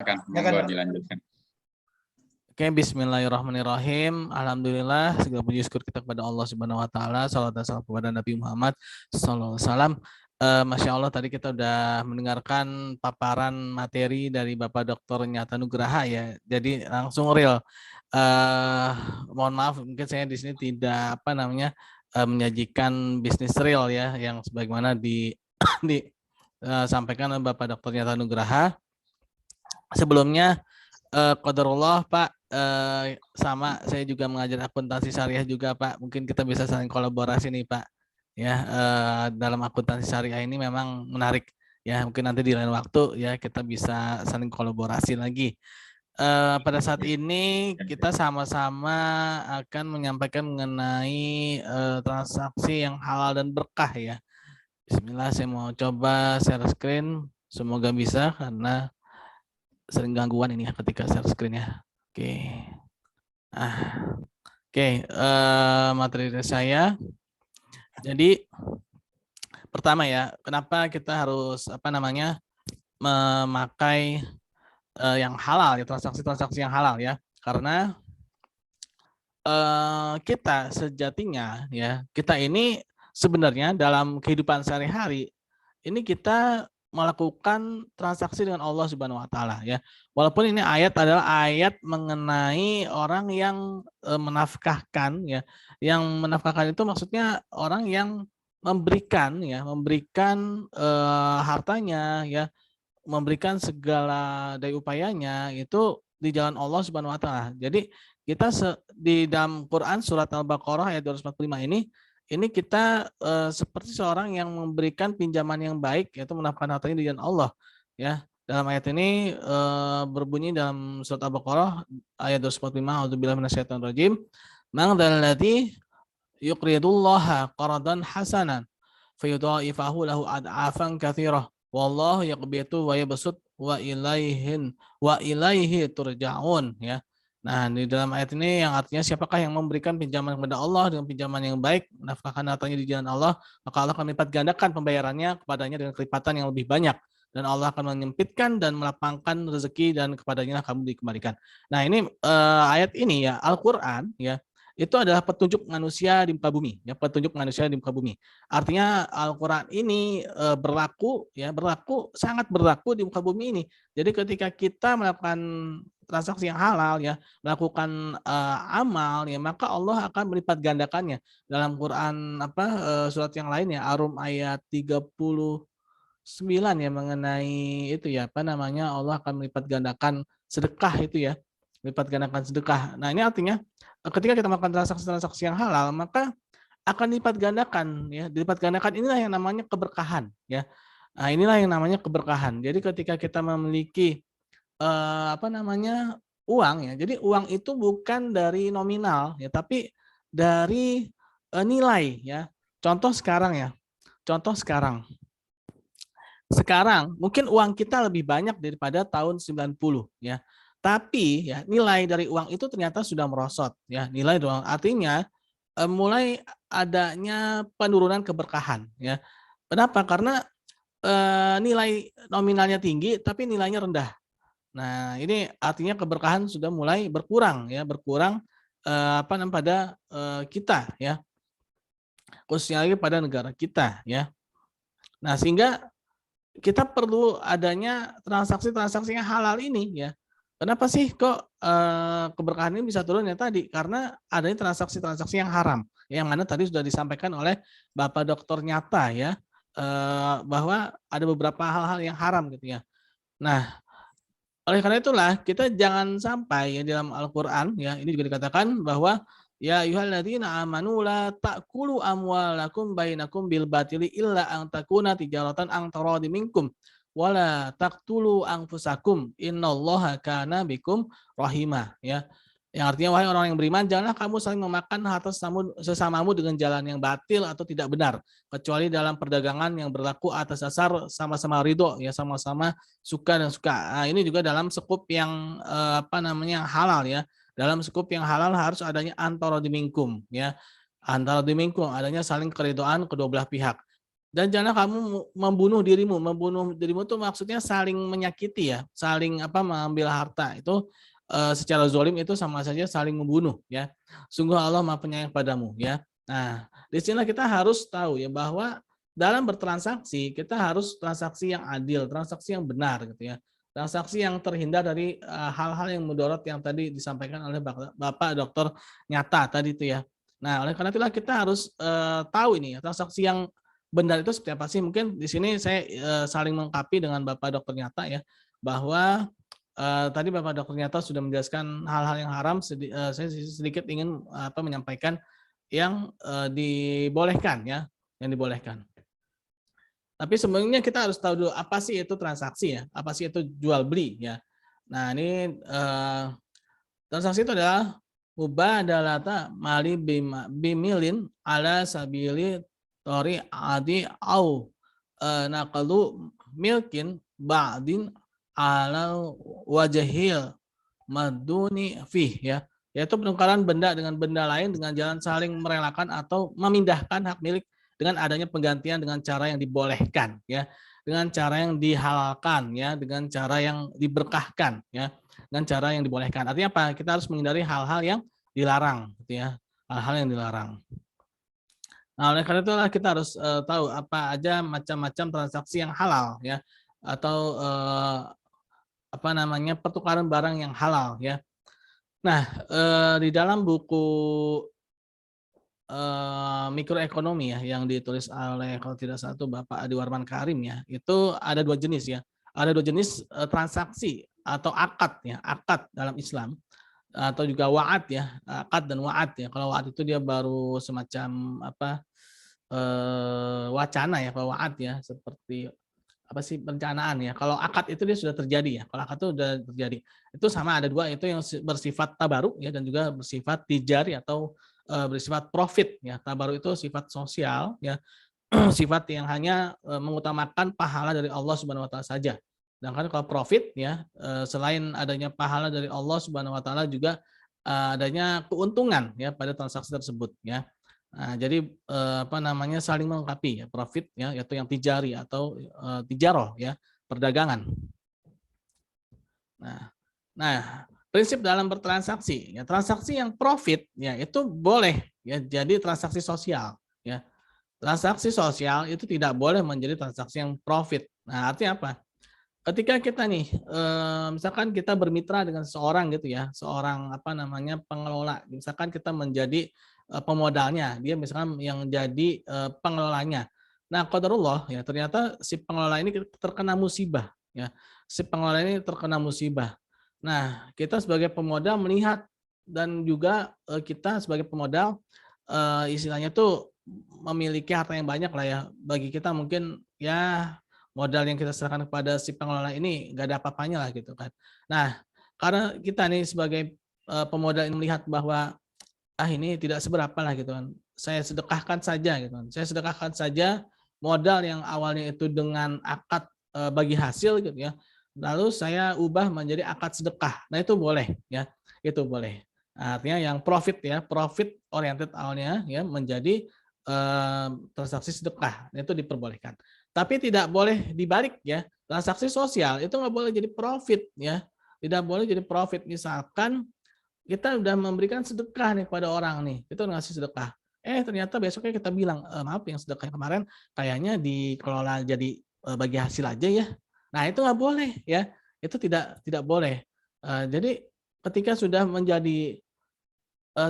Monggo dilanjutkan. Oke, bismillahirrahmanirrahim. Alhamdulillah, segala puji syukur kita kepada Allah Subhanahu wa taala, salawat dan salam kepada Nabi Muhammad sallallahu alaihi wasallam. Masya Allah, tadi kita udah mendengarkan paparan materi dari Bapak Dr. Nyata Nugraha ya. Jadi langsung real. Mohon maaf, mungkin saya di sini tidak menyajikan bisnis real ya, yang sebagaimana disampaikan oleh Bapak Dr. Nyata Nugraha. Sebelumnya qadarullah Pak, sama saya juga mengajar akuntansi syariah juga Pak. Mungkin kita bisa saling kolaborasi nih Pak. Ya, dalam akuntansi syariah ini memang menarik ya. Mungkin nanti di lain waktu ya kita bisa saling kolaborasi lagi. Pada saat ini kita sama-sama akan menyampaikan mengenai transaksi yang halal dan berkah ya. Bismillah, saya mau coba share screen. Semoga bisa karena sering gangguan ini ya ketika share screen-nya. Oke, materi saya. Jadi pertama ya, kenapa kita harus memakai yang halal ya, transaksi-transaksi yang halal ya? Karena kita sejatinya ya, kita ini sebenarnya dalam kehidupan sehari-hari ini kita melakukan transaksi dengan Allah Subhanahu wa taala ya. Walaupun ini ayat adalah ayat mengenai orang yang menafkahkan ya. Yang menafkahkan itu maksudnya orang yang memberikan hartanya ya, memberikan segala daya upayanya itu di jalan Allah Subhanahu wa taala. Jadi kita di dalam Quran surat Al-Baqarah ayat 245 ini kita seperti seorang yang memberikan pinjaman yang baik, yaitu menafkahkan hartanya di jalan Allah ya. Dalam ayat ini berbunyi dalam surat Al-Baqarah ayat 245, a'udzubillahi minasyaitonir rajim. Man dzalladzi yuqridullaha qaradan hasanan fayudha'ifahu lahu ad'afan katsirah wallahu yaqbitu wa yabsut wa ilaihi turja'un ya. Nah, di dalam ayat ini yang artinya siapakah yang memberikan pinjaman kepada Allah dengan pinjaman yang baik, menafkahkan hartanya di jalan Allah, maka Allah akan melipat gandakan pembayarannya kepadanya dengan kelipatan yang lebih banyak. Dan Allah akan menyempitkan dan melapangkan rezeki dan kepadanya lah kamu dikembalikan. Nah, ini ayat ini ya, Al-Quran ya, itu adalah petunjuk manusia di muka bumi ya, petunjuk manusia di muka bumi. Artinya Al-Quran ini sangat berlaku di muka bumi ini. Jadi ketika kita melakukan transaksi yang halal ya, melakukan amal ya, maka Allah akan melipat gandakannya. Dalam Quran surat yang lain ya, Ar-Rum ayat 39 ya, mengenai itu ya, Allah akan melipat gandakan sedekah itu ya, melipat gandakan sedekah. Nah, ini artinya ketika kita melakukan transaksi-transaksi yang halal, maka akan dilipat gandakan ya. Dilipat gandakan inilah yang namanya keberkahan ya. Nah, inilah yang namanya keberkahan. Jadi ketika kita memiliki uang ya. Jadi uang itu bukan dari nominal ya, tapi dari nilai ya. Contoh sekarang ya. Sekarang mungkin uang kita lebih banyak daripada tahun 90 ya. Tapi ya nilai dari uang itu ternyata sudah merosot ya. Nilai uang artinya mulai adanya penurunan keberkahan ya. Kenapa? Karena nilai nominalnya tinggi tapi nilainya rendah. Nah, ini artinya keberkahan sudah mulai berkurang ya, pada kita ya. Khususnya lagi pada negara kita ya. Nah, sehingga kita perlu adanya transaksi-transaksi yang halal ini ya. Kenapa sih kok keberkahan ini bisa turun ya tadi? Karena adanya transaksi-transaksi yang haram. Yang mana tadi sudah disampaikan oleh Bapak Dokter Nyata ya, bahwa ada beberapa hal-hal yang haram gitu ya. Nah, oleh karena itulah kita jangan sampai ya dalam Al-Qur'an ya, ini juga dikatakan bahwa ya ayyuhalladzina amanu la ta'kulu amwalakum bainakum bil batili illa an takuna tijaratan an taradim minkum wala taqtulu anfusakum innallaha kana bikum rahimah ya. Yang artinya wahai orang yang beriman, janganlah kamu saling memakan harta sesamamu dengan jalan yang batil atau tidak benar, kecuali dalam perdagangan yang berlaku atas dasar sama-sama ridho ya, sama-sama suka dan suka. Nah, ini juga dalam skup yang halal ya. Dalam skup yang halal harus adanya antara dimingkum ya. Antara dimingkum adanya saling keridhaan kedua belah pihak. Dan jangan kamu membunuh dirimu. Membunuh dirimu itu maksudnya saling menyakiti ya, saling mengambil harta. Itu secara zalim itu sama saja saling membunuh ya. Sungguh Allah Maha Penyayang padamu ya. Nah, di sini kita harus tahu ya bahwa dalam bertransaksi kita harus transaksi yang adil, transaksi yang benar gitu ya. Transaksi yang terhindar dari hal-hal yang mudarat yang tadi disampaikan oleh Bapak Dokter Nyata tadi itu ya. Nah, oleh karena itulah kita harus tahu ini ya, transaksi yang benar itu seperti apa sih? Mungkin di sini saya saling melengkapi dengan Bapak Dokter Nyata ya, bahwa tadi Bapak Dokter Nyata sudah menjelaskan hal-hal yang haram, saya sedikit ingin menyampaikan yang dibolehkan ya, yang dibolehkan. Tapi sebenarnya kita harus tahu dulu apa sih itu transaksi ya, apa sih itu jual beli ya. Nah ini transaksi itu adalah mubadalata mali bimilin ala sabili tori adi au naqalu milkin ba'din ala wajahil maduni fih ya, yaitu penukaran benda dengan benda lain dengan jalan saling merelakan atau memindahkan hak milik dengan adanya penggantian dengan cara yang dibolehkan ya, dengan cara yang dihalalkan ya, dengan cara yang diberkahkan ya, dengan cara yang dibolehkan. Artinya apa? Kita harus menghindari hal-hal yang dilarang gitu ya, hal-hal yang dilarang. Nah, oleh karena itulah kita harus tahu apa aja macam-macam transaksi yang halal ya, atau pertukaran barang yang halal ya. Nah, di dalam buku mikroekonomi ya yang ditulis oleh kalau tidak salah itu Bapak Adi Warman Karim ya, itu ada dua jenis ya. Ada dua jenis transaksi atau akad ya, akad dalam Islam atau juga wa'ad ya, akad dan wa'ad ya. Kalau wa'ad itu dia baru semacam wacana ya, kalau wa'ad ya seperti perencanaan ya. Kalau akad itu dia sudah terjadi ya. Kalau akad itu sudah terjadi. Itu sama ada dua, itu yang bersifat tabaruk ya dan juga bersifat tijari atau bersifat profit ya. Tabaruk itu sifat sosial ya. Sifat yang hanya mengutamakan pahala dari Allah Subhanahu wa taala saja. Sedangkan kalau profit ya, selain adanya pahala dari Allah Subhanahu wa taala juga adanya keuntungan ya pada transaksi tersebut ya. Nah, jadi saling melengkapi ya, profit ya, yaitu yang tijari atau tijaroh ya, perdagangan. Nah, prinsip dalam bertransaksi ya, transaksi yang profit ya itu boleh ya jadi transaksi sosial ya. Transaksi sosial itu tidak boleh menjadi transaksi yang profit. Nah, artinya apa? Ketika kita nih misalkan kita bermitra dengan seorang gitu ya, seorang pengelola, misalkan kita menjadi pemodalnya, dia misalkan yang jadi pengelolanya. Nah, qadarullah ya, ternyata si pengelola ini terkena musibah ya. Si pengelola ini terkena musibah. Nah, kita sebagai pemodal melihat dan juga kita sebagai pemodal istilahnya tuh memiliki harta yang banyak lah ya. Bagi kita mungkin ya modal yang kita serahkan kepada si pengelola ini nggak ada apa-apanya lah gitu kan. Nah, karena kita nih sebagai pemodal ini melihat bahwa ini tidak seberapa lah gitu kan. Saya sedekahkan saja gitu kan. Saya sedekahkan saja modal yang awalnya itu dengan akad bagi hasil gitu ya. Lalu saya ubah menjadi akad sedekah. Nah, itu boleh ya. Itu boleh. Artinya yang profit ya, profit oriented awalnya ya menjadi transaksi sedekah. Itu diperbolehkan. Tapi tidak boleh dibalik ya. Transaksi sosial itu nggak boleh jadi profit ya. Tidak boleh jadi profit. Misalkan kita udah memberikan sedekah nih kepada orang nih, kita ngasih sedekah. Ternyata besoknya kita bilang, maaf yang sedekah kemarin kayaknya dikelola jadi bagi hasil aja ya. Nah itu nggak boleh ya, itu tidak boleh. Jadi ketika sudah menjadi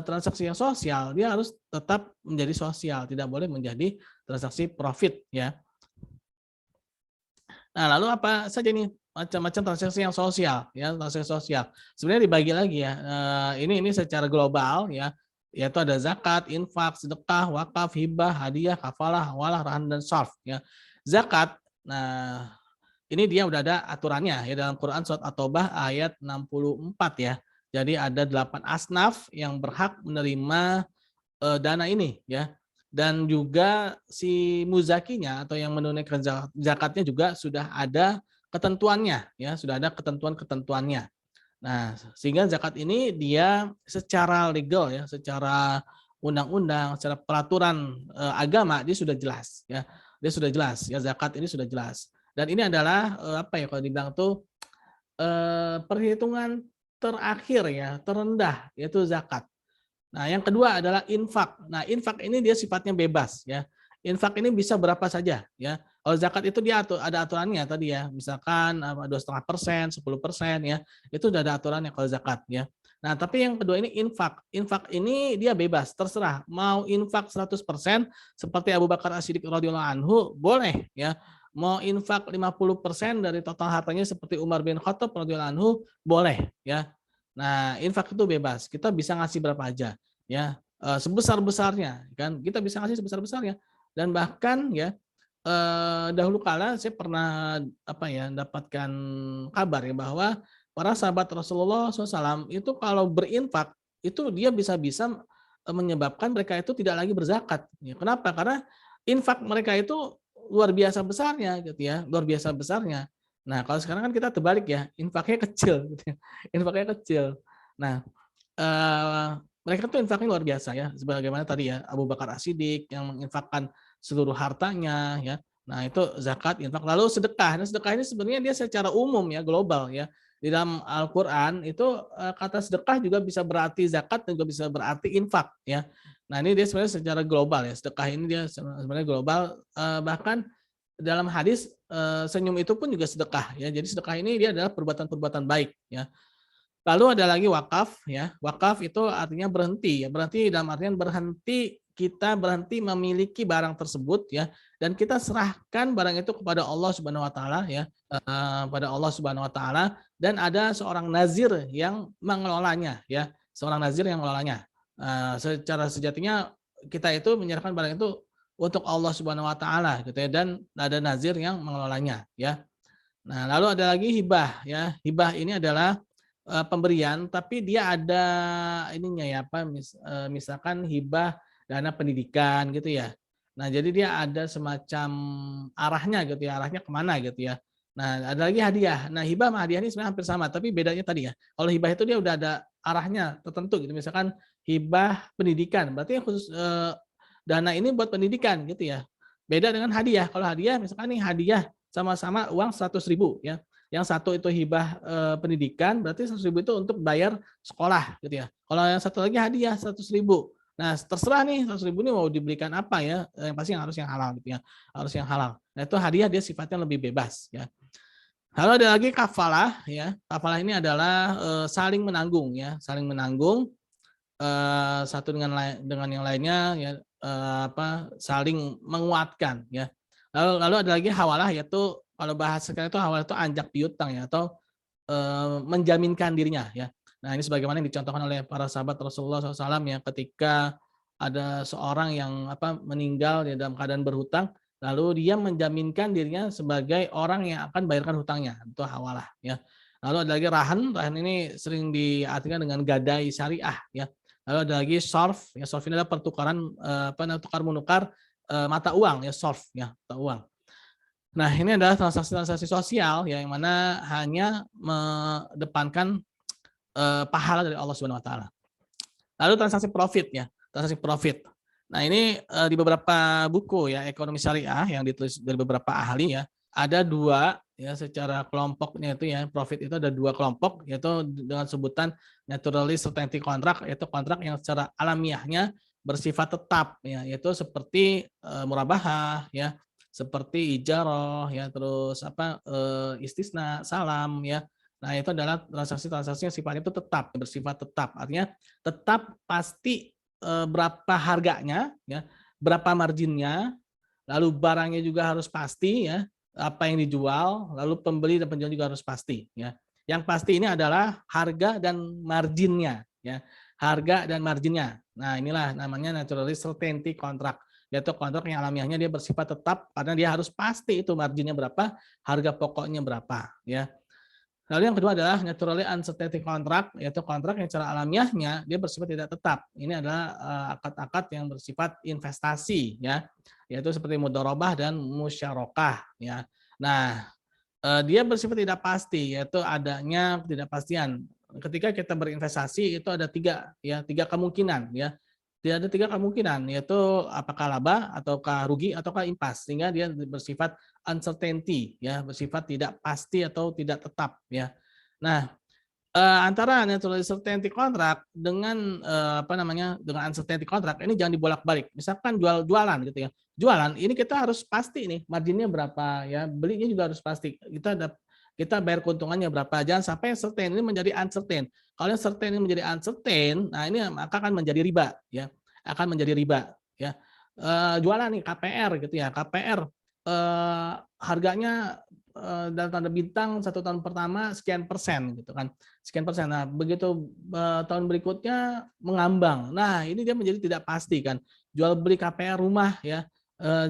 transaksi yang sosial, dia harus tetap menjadi sosial, tidak boleh menjadi transaksi profit ya. Nah, lalu apa saja nih macam-macam transaksi yang sosial ya, transaksi sosial. Sebenarnya dibagi lagi ya. Ini secara global ya, yaitu ada zakat, infak, sedekah, wakaf, hibah, hadiah, kafalah, hawalah, rahan dan sarf ya. Zakat, nah ini dia udah ada aturannya ya dalam Quran surat At-Taubah ayat 64 ya. Jadi ada 8 asnaf yang berhak menerima dana ini ya. Dan juga si muzakinya atau yang menunaikan zakatnya juga sudah ada ketentuannya ya, sudah ada ketentuan-ketentuannya. Nah, sehingga zakat ini dia secara legal ya, secara undang-undang, secara peraturan agama dia sudah jelas ya. dia sudah jelas ya, zakat ini sudah jelas. Dan ini adalah apa ya kalau dibilang tuh perhitungan terakhir ya, terendah yaitu zakat. Nah, yang kedua adalah infak. Nah, infak ini dia sifatnya bebas ya. Infak ini bisa berapa saja ya. Kalau zakat itu dia ada aturannya tadi ya. Misalkan 2,5%, 10% ya. Itu sudah ada aturannya kalau zakat ya. Nah, tapi yang kedua ini infak. Infak ini dia bebas, terserah. Mau infak 100% seperti Abu Bakar As-Siddiq radhiyallahu anhu boleh ya. Mau infak 50% dari total hartanya seperti Umar bin Khattab radhiyallahu anhu boleh ya. Nah, infak itu bebas. Kita bisa ngasih berapa aja ya, sebesar-besarnya kan. Kita bisa ngasih sebesar-besarnya dan bahkan ya dahulu kala saya pernah apa ya, dapatkan kabar ya bahwa para sahabat Rasulullah SAW itu kalau berinfak itu dia bisa-bisa menyebabkan mereka itu tidak lagi berzakat. Ya, kenapa? Karena infak mereka itu luar biasa besarnya gitu ya, luar biasa besarnya. Nah, kalau sekarang kan kita terbalik ya, infaknya kecil gitu ya. Infaknya kecil. Nah, mereka tuh infaknya luar biasa ya, sebagaimana tadi ya Abu Bakar As-Siddiq yang menginfakkan seluruh hartanya ya. Nah, itu zakat, infak. Lalu sedekah. Nah, sedekah ini sebenarnya dia secara umum ya, global ya. Di dalam Al-Qur'an itu kata sedekah juga bisa berarti zakat dan juga bisa berarti infak ya. Nah, ini dia sebenarnya secara global ya. Sedekah ini dia sebenarnya global, bahkan dalam hadis senyum itu pun juga sedekah ya. Jadi sedekah ini dia adalah perbuatan-perbuatan baik ya. Lalu ada lagi wakaf ya. Wakaf itu artinya berhenti ya. Berhenti dalam artian berhenti, kita berhenti memiliki barang tersebut ya, dan kita serahkan barang itu kepada Allah Subhanahu wa taala ya, pada Allah Subhanahu wa taala, dan ada seorang nazir yang mengelolanya ya. Seorang nazir yang mengelolanya. Secara sejatinya kita itu menyerahkan barang itu untuk Allah Subhanahu wa taala gitu ya, dan ada nazir yang mengelolanya ya. Nah, lalu ada lagi hibah ya. Hibah ini adalah pemberian tapi dia ada ininya ya apa misalkan hibah dana pendidikan gitu ya. Nah, jadi dia ada semacam arahnya gitu ya, arahnya kemana gitu ya. Nah, ada lagi hadiah. Nah, hibah sama hadiah ini sebenarnya hampir sama, tapi bedanya tadi ya. Kalau hibah itu dia udah ada arahnya tertentu gitu. Misalkan hibah pendidikan, berarti khusus dana ini buat pendidikan gitu ya. Beda dengan hadiah. Kalau hadiah misalkan nih hadiah sama-sama uang 100.000 ya. Yang satu itu hibah pendidikan, berarti 100.000 itu untuk bayar sekolah gitu ya. Kalau yang satu lagi hadiah 100.000. Nah, terserah nih 100.000 ini mau dibelikan apa ya, yang pasti harus yang halal gitu ya. Harus yang halal. Nah, itu hadiah dia sifatnya lebih bebas ya. Lalu ada lagi kafalah ya. Kafalah ini adalah saling menanggung ya, saling menanggung satu dengan yang lainnya ya, saling menguatkan ya. Lalu ada lagi hawalah, yaitu kalau bahasa sekarang itu hawalah itu anjak piutang ya, atau menjaminkan dirinya ya. Nah, ini sebagaimana yang dicontohkan oleh para sahabat Rasulullah SAW ya, ketika ada seorang yang meninggal ya, dalam keadaan berhutang, lalu dia menjaminkan dirinya sebagai orang yang akan bayarkan hutangnya, itu hawalah ya. Lalu ada lagi rahan. Rahan ini sering diartikan dengan gadai syariah ya. Lalu ada lagi sorf ya. Sorf ini adalah pertukaran tukar menukar mata uang ya, sorf ya, mata uang. Nah, ini adalah transaksi-transaksi sosial ya, yang mana hanya mengedepankan pahala dari Allah Subhanahu wa taala. Lalu transaksi profit ya, transaksi profit. Nah, ini di beberapa buku ya ekonomi syariah yang ditulis dari beberapa ahli ya, ada dua ya secara kelompoknya itu ya, profit itu ada dua kelompok, yaitu dengan sebutan naturally certainty contract, yaitu kontrak yang secara alamiahnya bersifat tetap ya, yaitu seperti murabahah ya, seperti ijarah ya, terus istisna, salam ya. Nah, itu adalah transaksi-transaksi yang sifatnya itu tetap, bersifat tetap. Artinya tetap pasti berapa harganya ya, berapa marginnya, lalu barangnya juga harus pasti ya, apa yang dijual, lalu pembeli dan penjual juga harus pasti ya. Yang pasti ini adalah harga dan marginnya ya. Harga dan marginnya. Nah, inilah namanya naturally certainty contract, yaitu kontrak yang alamiahnya dia bersifat tetap karena dia harus pasti itu marginnya berapa, harga pokoknya berapa ya. Lalu yang kedua adalah naturally uncertainty contract, yaitu kontrak yang secara alamiahnya dia bersifat tidak tetap. Ini adalah akad-akad yang bersifat investasi ya, yaitu seperti mudharabah dan musyarakah ya. Nah, dia bersifat tidak pasti, yaitu adanya ketidakpastian. Ketika kita berinvestasi itu ada tiga kemungkinan ya. Tidak ada 3 kemungkinan, yaitu apakah laba ataukah rugi ataukah impas, sehingga dia bersifat uncertainty ya, bersifat tidak pasti atau tidak tetap ya. Nah, antara natural certainty contract dengan, apa namanya, dengan uncertainty contract ini jangan dibolak-balik. Misalkan jualan gitu ya, jualan ini kita harus pasti nih marginnya berapa ya, belinya juga harus pasti. Kita bayar keuntungannya berapa, jangan sampai certain ini menjadi uncertain. Kalau yang certain ini menjadi uncertain, nah ini maka akan menjadi riba ya, akan menjadi riba ya. Jualan nih KPR gitu ya, KPR, harganya, dalam tanda bintang 1 tahun pertama sekian persen gitu kan, sekian persen. Nah begitu, tahun berikutnya mengambang. Nah ini dia menjadi tidak pasti kan, jual beli KPR rumah ya,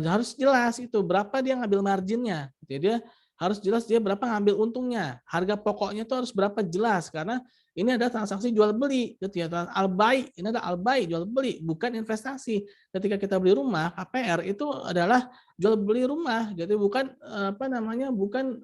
harus jelas itu berapa dia ngambil marginnya gitu ya, dia harus jelas dia berapa ngambil untungnya, harga pokoknya itu harus berapa jelas, karena ini ada transaksi jual beli gitu ya, al-bai, ini ada al-bai jual beli, bukan investasi. Ketika kita beli rumah, KPR itu adalah jual beli rumah, jadi bukan, apa namanya, bukan,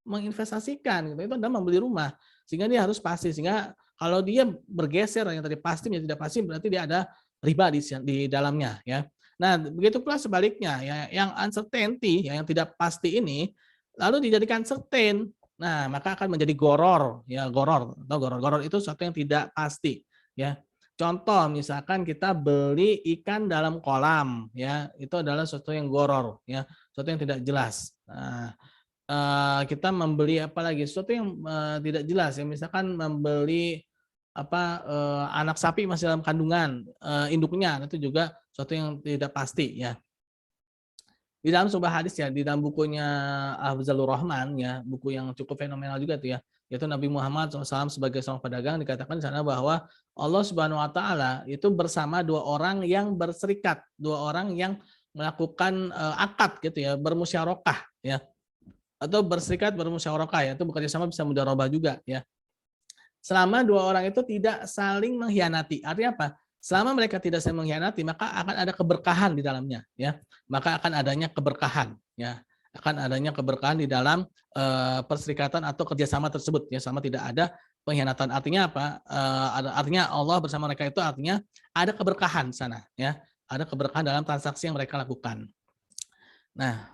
menginvestasikan gitu, itu adalah membeli rumah. Sehingga dia harus pasti, sehingga kalau dia bergeser yang tadi pasti menjadi tidak pasti, berarti dia ada riba di dalamnya ya. Nah, begitu pula sebaliknya ya, yang uncertainty ya, yang tidak pasti ini lalu dijadikan certain. Nah, maka akan menjadi goror ya, goror. Atau goror? Goror itu sesuatu yang tidak pasti ya. Contoh misalkan kita beli ikan dalam kolam ya, itu adalah sesuatu yang goror ya, sesuatu yang tidak jelas. Nah, kita membeli apa lagi, sesuatu yang, tidak jelas ya, misalkan membeli apa, anak sapi masih dalam kandungan, induknya, itu juga sesuatu yang tidak pasti ya. Di dalam sebuah hadis ya, di dalam bukunya Afzalur Rahman ya, buku yang cukup fenomenal juga tuh ya, yaitu Nabi Muhammad SAW sebagai seorang pedagang dikatakan di sana bahwa Allah Subhanahu wa taala itu bersama 2 orang yang berserikat, 2 orang yang melakukan, akad gitu ya, bermusyarakah ya, atau berserikat bermusyarakah ya, itu bekerja sama bisa mudharabah juga ya. Selama 2 orang itu tidak saling mengkhianati. Artinya apa? Selama mereka tidak saling mengkhianati, maka akan ada keberkahan di dalamnya, ya. Maka akan adanya keberkahan, ya. Akan adanya keberkahan di dalam, perserikatan atau kerjasama tersebut, ya, selama tidak ada pengkhianatan. Artinya apa? Artinya Allah bersama mereka itu artinya ada keberkahan di sana, ya. Ada keberkahan dalam transaksi yang mereka lakukan. Nah,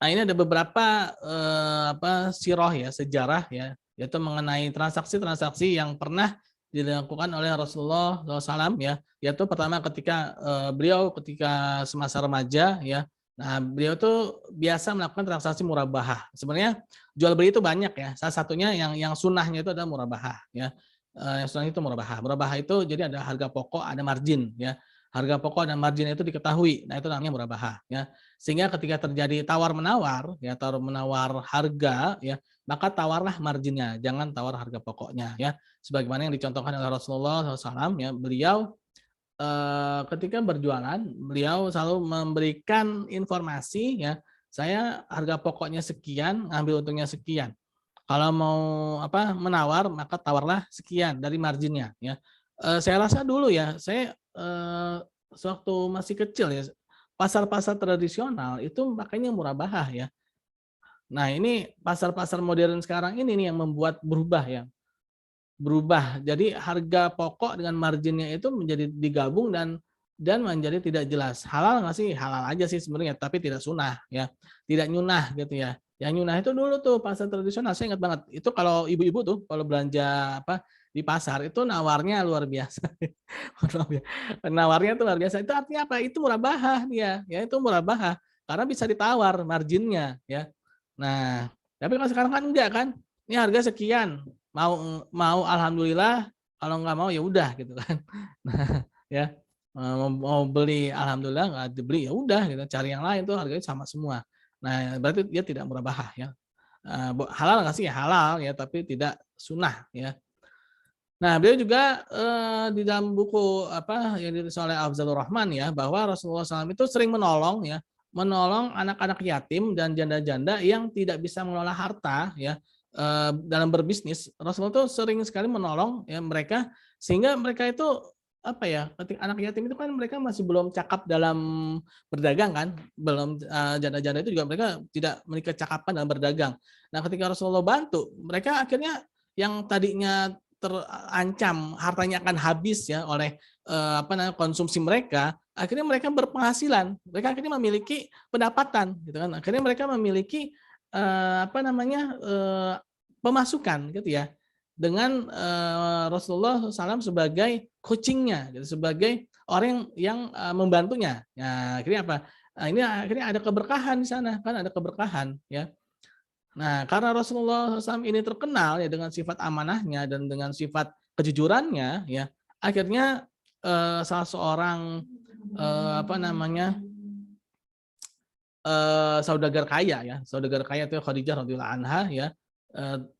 ini ada beberapa, sirah ya, sejarah ya, yaitu mengenai transaksi-transaksi yang pernah dilakukan oleh Rasulullah SAW ya, yaitu pertama ketika, beliau ketika semasa remaja ya, nah beliau tuh biasa melakukan transaksi murabahah. Sebenarnya jual beli itu banyak ya, salah satunya yang sunnahnya itu adalah murabahah ya, yang sunnahnya itu murabahah. Murabahah itu jadi ada harga pokok, ada margin ya, harga pokok dan margin itu diketahui, nah itu namanya murabahah ya. Sehingga ketika terjadi tawar-menawar, ya tawar-menawar harga, ya maka tawarlah marginnya, jangan tawar harga pokoknya, ya. Sebagaimana yang dicontohkan oleh Rasulullah SAW, ya beliau ketika berjualan, beliau selalu memberikan informasi, ya saya harga pokoknya sekian, ngambil untungnya sekian. Kalau mau apa menawar, maka tawarlah sekian dari marginnya, ya. Saya rasa dulu ya, saya sewaktu masih kecil ya, pasar-pasar tradisional itu makanya murabahah ya. Nah ini pasar-pasar modern sekarang ini nih yang membuat berubah ya, berubah. Jadi harga pokok dengan marginnya itu menjadi digabung dan menjadi tidak jelas. Halal nggak sih? Halal aja sih sebenarnya, tapi tidak sunnah ya, tidak nyunah gitu ya. Yang nyunah itu dulu tuh pasar tradisional, saya ingat banget. Itu kalau ibu-ibu tuh kalau belanja apa di pasar itu nawarnya luar biasa. Nawarnya tuh luar biasa. Itu artinya apa? Itu murabahah dia, ya itu murabahah karena bisa ditawar marginnya ya. Nah, tapi kalau sekarang kan enggak kan? Ini harga sekian, mau mau alhamdulillah, kalau nggak mau ya udah gitu kan. Nah, ya, mau beli alhamdulillah, nggak dibeli ya udah gitu, cari yang lain tuh harganya sama semua. Nah, berarti dia tidak murabahah ya. Halal nggak sih? Ya halal ya, tapi tidak sunnah ya. Nah, beliau juga, di dalam buku apa yang ditulis oleh Afzalur Rahman ya, bahwa Rasulullah SAW itu sering menolong ya, menolong anak-anak yatim dan janda-janda yang tidak bisa mengelola harta ya, dalam berbisnis. Rasulullah itu sering sekali menolong ya mereka, sehingga mereka itu apa ya, ketika anak yatim itu kan mereka masih belum cakap dalam berdagang kan, belum, janda-janda itu juga mereka tidak memiliki kecakapan dalam berdagang. Nah, ketika Rasulullah bantu, mereka akhirnya yang tadinya terancam hartanya akan habis ya oleh konsumsi mereka, akhirnya mereka berpenghasilan, mereka akhirnya memiliki pendapatan gitu kan. Akhirnya mereka memiliki pemasukan gitu ya. Dengan Rasulullah SAW sebagai coachingnya gitu, sebagai orang yang membantunya. Ya, akhirnya apa? Nah, ini akhirnya ada keberkahan di sana, kan ada keberkahan ya. Nah, karena Rasulullah SAW ini terkenal ya dengan sifat amanahnya dan dengan sifat kejujurannya ya, akhirnya salah seorang saudagar kaya ya, saudagar kaya itu Khadijah radhiyallahu anha ya,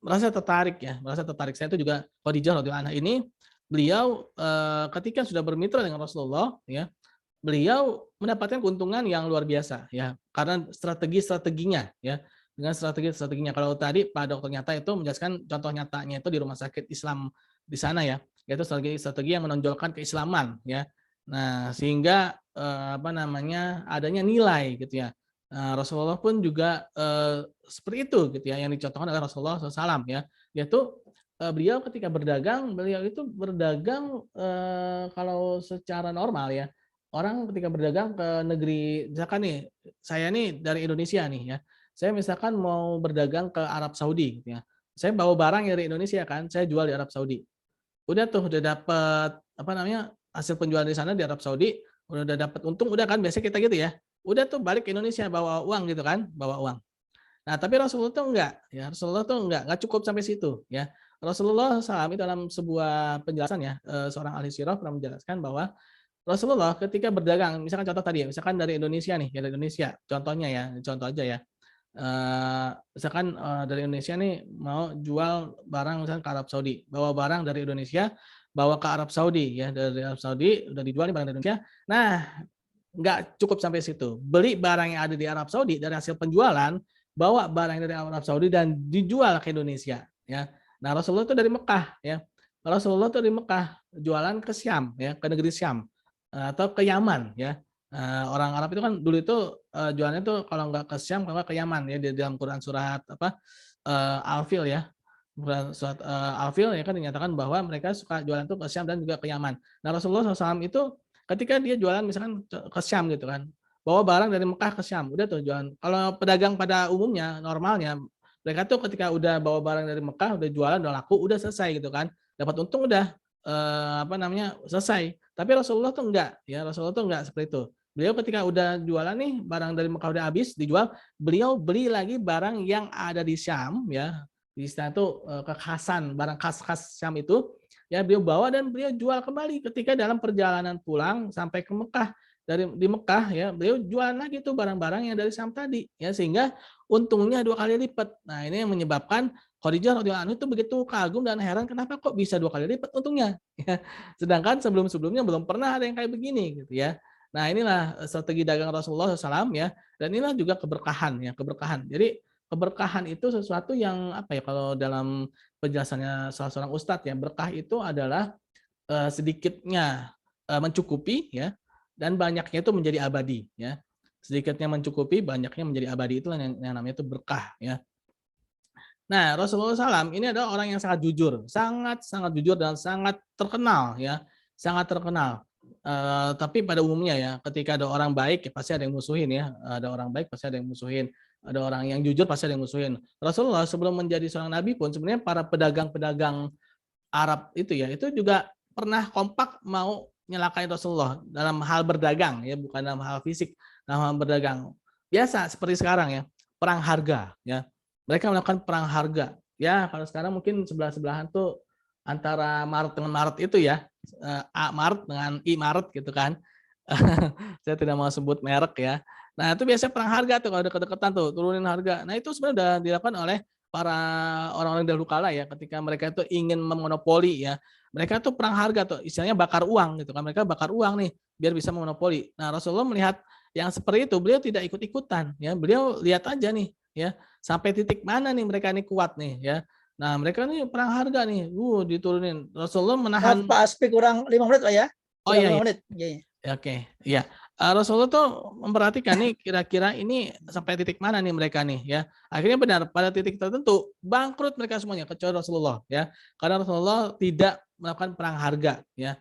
merasa tertarik ya, merasa tertarik. Saya itu juga Khadijah radhiyallahu anha ini, beliau ketika sudah bermitra dengan Rasulullah ya, beliau mendapatkan keuntungan yang luar biasa ya, karena strategi-strateginya ya, dengan strategi-strateginya. Kalau tadi Pak Dokter Nyata itu menjelaskan contoh nyatanya itu di rumah sakit Islam di sana ya, yaitu strategi-strategi yang menonjolkan keislaman ya. Nah, sehingga adanya nilai gitu ya. Nah, Rasulullah pun juga seperti itu gitu ya, yang dicontohkan oleh Rasulullah SAW ya, yaitu beliau ketika berdagang, beliau itu berdagang kalau secara normal ya, orang ketika berdagang ke negeri, misalkan nih, saya nih dari Indonesia nih ya, saya misalkan mau berdagang ke Arab Saudi gitu ya, saya bawa barang dari Indonesia kan, saya jual di Arab Saudi. Udah tuh, udah dapet hasil penjualan di sana di Arab Saudi, udah dapat untung, udah kan biasanya kita gitu ya. Udah tuh balik ke Indonesia bawa uang gitu kan, bawa uang. Nah, tapi Rasulullah tuh enggak, ya. Rasulullah tuh enggak cukup sampai situ, ya. Rasulullah SAW dalam sebuah penjelasan ya, seorang ahli sirah pernah menjelaskan bahwa Rasulullah ketika berdagang, misalkan contoh tadi ya, misalkan dari Indonesia nih, ya dari Indonesia, contohnya ya, contoh aja ya. Misalkan dari Indonesia nih mau jual barang misalkan ke Arab Saudi, bawa barang dari Indonesia, bawa ke Arab Saudi ya, dari Arab Saudi udah dijual nih barang dari Indonesia. Nah, nggak cukup sampai situ. Beli barang yang ada di Arab Saudi dari hasil penjualan, bawa barang dari Arab Saudi dan dijual ke Indonesia ya. Nah, Rasulullah itu dari Mekah ya. Rasulullah itu dari Mekah jualan ke Syam ya, ke negeri Syam atau ke Yaman ya. Orang Arab itu kan dulu itu jualannya tuh kalau nggak ke Syam, kalau nggak ke Yaman ya, di dalam Quran surat Al-Fil ya. Quran surat Al-Fil ya kan dinyatakan bahwa mereka suka jualan tuh ke Syam dan juga ke Yaman. Nah, Rasulullah SAW itu ketika dia jualan misalkan ke Syam gitu kan, bawa barang dari Mekah ke Syam, udah tuh jualan. Kalau pedagang pada umumnya normalnya mereka tuh ketika udah bawa barang dari Mekah, udah jualan, udah laku, udah selesai gitu kan, dapat untung udah selesai. Tapi Rasulullah tuh enggak, ya Rasulullah tuh enggak seperti itu. Beliau ketika udah jualan nih, barang dari Mekah udah habis dijual, beliau beli lagi barang yang ada di Syam ya. Di sana tuh kekhasan, barang khas-khas Syam itu ya beliau bawa dan beliau jual kembali ketika dalam perjalanan pulang sampai ke Mekah. Di Mekah ya, beliau jualan lagi tuh barang-barang yang dari Syam tadi ya, sehingga untungnya 2 kali lipat. Nah, ini yang menyebabkan Khadijah radhiyallahu anha itu begitu kagum dan heran kenapa kok bisa 2 kali lipat untungnya ya. Sedangkan sebelum-sebelumnya belum pernah ada yang kayak begini gitu ya. Nah, inilah strategi dagang Rasulullah SAW ya, dan inilah juga keberkahan ya, keberkahan. Jadi keberkahan itu sesuatu yang kalau dalam penjelasannya salah seorang ustadz ya, berkah itu adalah sedikitnya mencukupi ya, dan banyaknya itu menjadi abadi ya. Sedikitnya mencukupi, banyaknya menjadi abadi, itulah yang namanya itu berkah ya. Nah, Rasulullah SAW ini adalah orang yang sangat jujur, sangat jujur dan sangat terkenal ya, sangat terkenal. Tapi pada umumnya ya, ketika ada orang baik ya pasti ada yang musuhin ya, ada orang baik pasti ada yang musuhin, ada orang yang jujur pasti ada yang musuhin. Rasulullah sebelum menjadi seorang nabi pun sebenarnya para pedagang-pedagang Arab itu ya, itu juga pernah kompak mau nyelakain Rasulullah dalam hal berdagang ya, bukan dalam hal fisik, dalam hal berdagang. Biasa seperti sekarang ya, perang harga ya. Mereka melakukan perang harga. Ya, kalau sekarang mungkin sebelah-sebelahan tuh antara Maret dengan Maret itu ya. A Maret dengan I Maret gitu kan. Saya tidak mau sebut merek ya. Nah, itu biasanya perang harga tuh kalau deket-deketan tuh, turunin harga. Nah, itu sebenarnya sudah dilakukan oleh para orang-orang dahulu kala ya, ketika mereka itu ingin memonopoli ya. Mereka tuh perang harga tuh, istilahnya bakar uang gitu kan. Mereka bakar uang nih biar bisa memonopoli. Nah, Rasulullah melihat yang seperti itu, beliau tidak ikut-ikutan ya. Beliau lihat aja nih ya, sampai titik mana nih mereka ini kuat nih ya. Nah, mereka nih perang harga nih, diturunin. Rasulullah menahan. Pak Aspi kurang 5 menit Pak ya. Oh iya, 5 menit. Oke, iya. Rasulullah tuh memperhatikan nih kira-kira ini sampai titik mana nih mereka nih ya. Akhirnya benar pada titik tertentu bangkrut mereka semuanya kecuali Rasulullah ya. Karena Rasulullah tidak melakukan perang harga ya.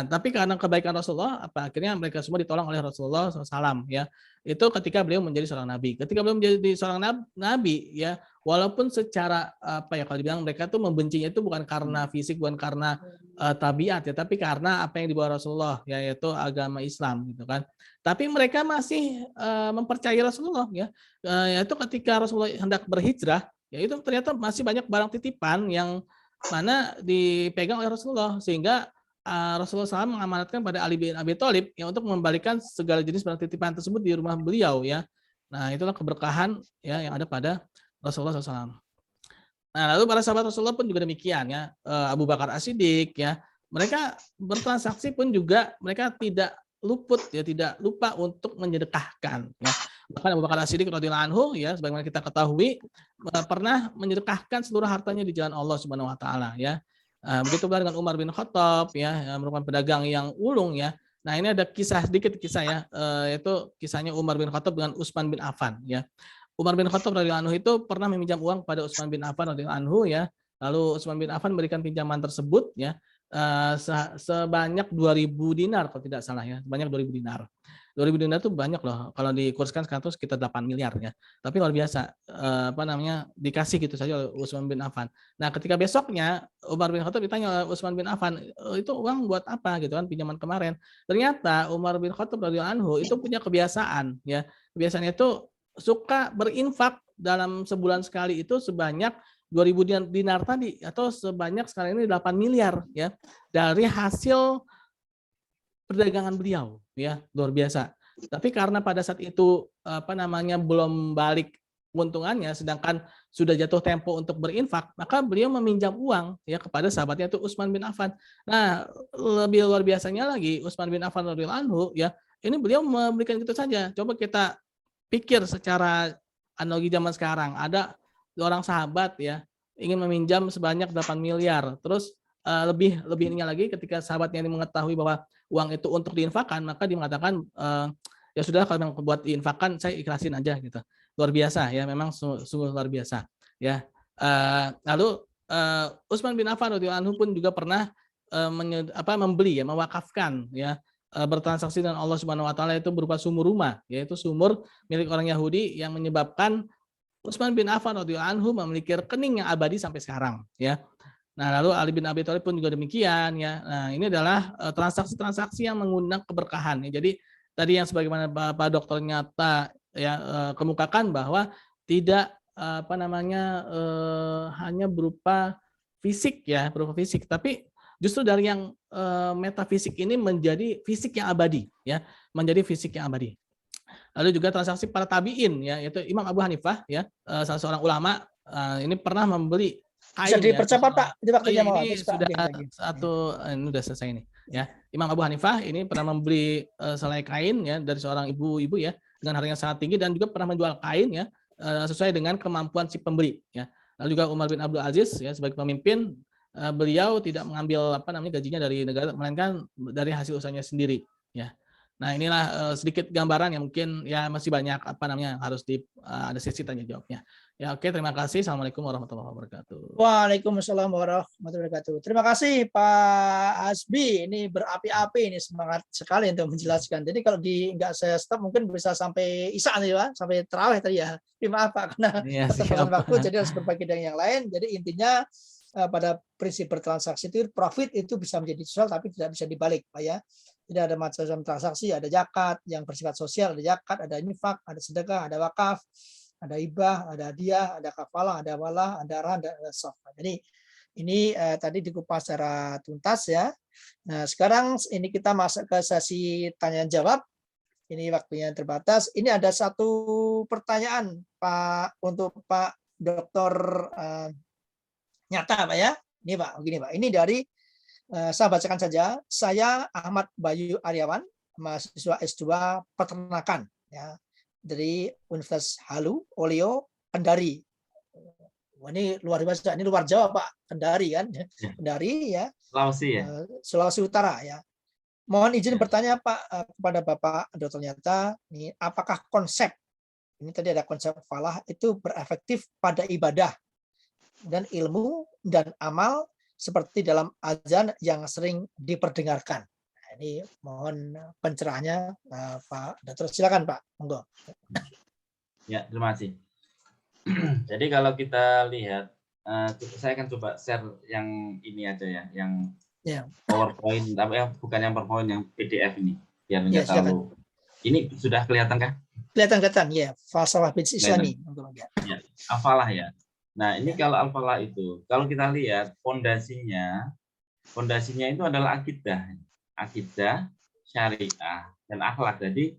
Tapi karena kebaikan Rasulullah apa akhirnya mereka semua ditolong oleh Rasulullah SAW ya. Itu ketika beliau menjadi seorang nabi. Ketika beliau menjadi seorang nabi ya, walaupun secara apa ya kalau dibilang mereka tuh membencinya itu bukan karena fisik, bukan karena tabiat ya, tapi karena apa yang dibawa Rasulullah ya, yaitu agama Islam gitu kan. Tapi mereka masih mempercayai Rasulullah ya. Yaitu ketika Rasulullah hendak berhijrah, ya itu ternyata masih banyak barang titipan yang mana dipegang oleh Rasulullah sehingga Rasulullah SAW mengamanatkan pada Ali bin Abi Thalib ya untuk membalikan segala jenis barang titipan tersebut di rumah beliau ya. Nah, itulah keberkahan ya yang ada pada Rasulullah SAW. Nah, lalu para sahabat Rasulullah pun juga demikian ya. Abu Bakar As-Siddiq ya. Mereka bertransaksi pun juga mereka tidak luput ya, tidak lupa untuk menyedekahkan ya. Bahkan Abu Bakar As-Siddiq radhiyallahu anhu ya, sebagaimana kita ketahui pernah menyedekahkan seluruh hartanya di jalan Allah Subhanahu wa taala ya. Begitu pula dengan Umar bin Khattab ya, merupakan pedagang yang ulung ya. Nah, ini ada kisah sedikit kisah ya, yaitu kisahnya Umar bin Khattab dengan Utsman bin Affan ya. Umar bin Khattab radhiyallahu anhu itu pernah meminjam uang kepada Utsman bin Affan radhiyallahu anhu ya. Lalu Utsman bin Affan memberikan pinjaman tersebut ya sebanyak 2.000 dinar kalau tidak salah ya, sebanyak 2.000 dinar. 2.000 dinar itu banyak loh. Kalau dikurskan sekarang itu sekitar 8 miliar ya. Tapi luar biasa dikasih gitu saja oleh Utsman bin Affan. Nah, ketika besoknya Umar bin Khattab ditanya oleh Utsman bin Affan, itu uang buat apa gitu kan pinjaman kemarin. Ternyata Umar bin Khattab radhiyallahu anhu itu punya kebiasaan ya. Kebiasaannya itu suka berinfak dalam sebulan sekali itu sebanyak 2.000 dinar tadi atau sebanyak sekarang ini 8 miliar ya dari hasil perdagangan beliau ya, luar biasa. Tapi karena pada saat itu belum balik keuntungannya sedangkan sudah jatuh tempo untuk berinfak, maka beliau meminjam uang ya kepada sahabatnya itu Utsman bin Affan. Nah, lebih luar biasanya lagi Utsman bin Affan radhiyallahu anhu ya, ini beliau memberikan gitu saja. Coba kita pikir secara analogi zaman sekarang, ada orang sahabat ya ingin meminjam sebanyak 8 miliar. Terus lebihnya lagi ketika sahabatnya ini mengetahui bahwa uang itu untuk diinfakkan, maka dia mengatakan ya sudah kalau memang buat diinfakkan saya ikhlasin aja gitu. Luar biasa ya, memang sungguh luar biasa ya. Lalu Utsman bin Affan radhiyallahu anhu pun juga pernah membeli ya, mewakafkan ya, bertransaksi dengan Allah Subhanahu wa taala itu berupa sumur rumah, yaitu sumur milik orang Yahudi yang menyebabkan Utsman bin Affan radhiyallahu anhu memiliki rekening yang abadi sampai sekarang ya. Nah, lalu Ali bin Abi Thalib pun juga demikian ya. Nah, ini adalah transaksi-transaksi yang mengundang keberkahan ya. Jadi tadi yang sebagaimana Pak Dokter Nyata ya kemukakan bahwa tidak hanya berupa fisik ya, berupa fisik, tapi justru dari yang metafisik ini menjadi fisik yang abadi ya, menjadi fisik yang abadi. Lalu juga transaksi para tabiin ya, yaitu Imam Abu Hanifah ya, salah seorang ulama ini pernah membeli bisa kain dipercepat ya. Pak, ini waktunya mau Ini sudah ini udah selesai ini ya. Imam Abu Hanifah ini pernah membeli selai kain ya dari seorang ibu-ibu ya dengan harga yang sangat tinggi dan juga pernah menjual kain ya sesuai dengan kemampuan si pembeli ya. Lalu juga Umar bin Abdul Aziz ya sebagai pemimpin beliau tidak mengambil gajinya dari negara melainkan dari hasil usahanya sendiri ya. Nah, inilah sedikit gambaran yang mungkin ya masih banyak harus ada sesi tanya jawabnya. Ya, oke, terima kasih. Assalamualaikum warahmatullahi wabarakatuh. Waalaikumsalam warahmatullahi wabarakatuh. Terima kasih Pak Asbi, ini berapi-api, ini semangat sekali untuk menjelaskan. Jadi kalau nggak saya stop mungkin bisa sampai Isya nih Pak, sampai terawih tadi ya. Maaf Pak karena keterbatasan waktu, jadi harus berbagi dengan yang lain. Jadi intinya pada prinsip bertransaksi itu profit itu bisa menjadi sosial tapi tidak bisa dibalik Pak ya. Jadi ada macam-macam transaksi, ada zakat yang bersifat sosial, ada zakat, ada infak, ada sedekah, ada wakaf, ada hibah, ada hadiah, ada kafalah, ada walah, ada rah, ada sofa. Jadi ini tadi dikupas secara tuntas ya. Nah sekarang ini kita masuk ke sesi tanya jawab. Ini waktunya terbatas. Ini ada satu pertanyaan Pak untuk Pak Dr. Nyata Pak ya. Ini Pak, begini Pak. Ini dari saya bacakan saja. Saya Ahmad Bayu Aryawan, mahasiswa S2 Peternakan ya dari Universitas Halu Oleo Kendari. Wah, ini luar biasa. Ini luar Jawa Pak, Kendari kan? Kendari ya. Sulawesi ya. Sulawesi Utara ya. Mohon izin Ya. bertanya Pak kepada Bapak Dr. Nyata, ini apakah konsep ini tadi ada konsep falah itu berefektif pada ibadah dan ilmu dan amal seperti dalam azan yang sering diperdengarkan. Nah, ini mohon pencerahannya Pak Dr. Silakan Pak, monggo. Ya, terima kasih. Jadi kalau kita lihat, saya akan coba share yang ini aja ya, yang Ya, PowerPoint, apa ya, bukan yang PowerPoint, yang PDF ini, biar ya nggak silakan. terlalu. Ini sudah kelihatan kah? Kelihatan ya, falsafah bisnis Islami. Ya, Al-Falah ya. Nah, ini Ya. kalau Al-Falah itu, kalau kita lihat fondasinya itu adalah akidah, syariah, dan akhlak. Jadi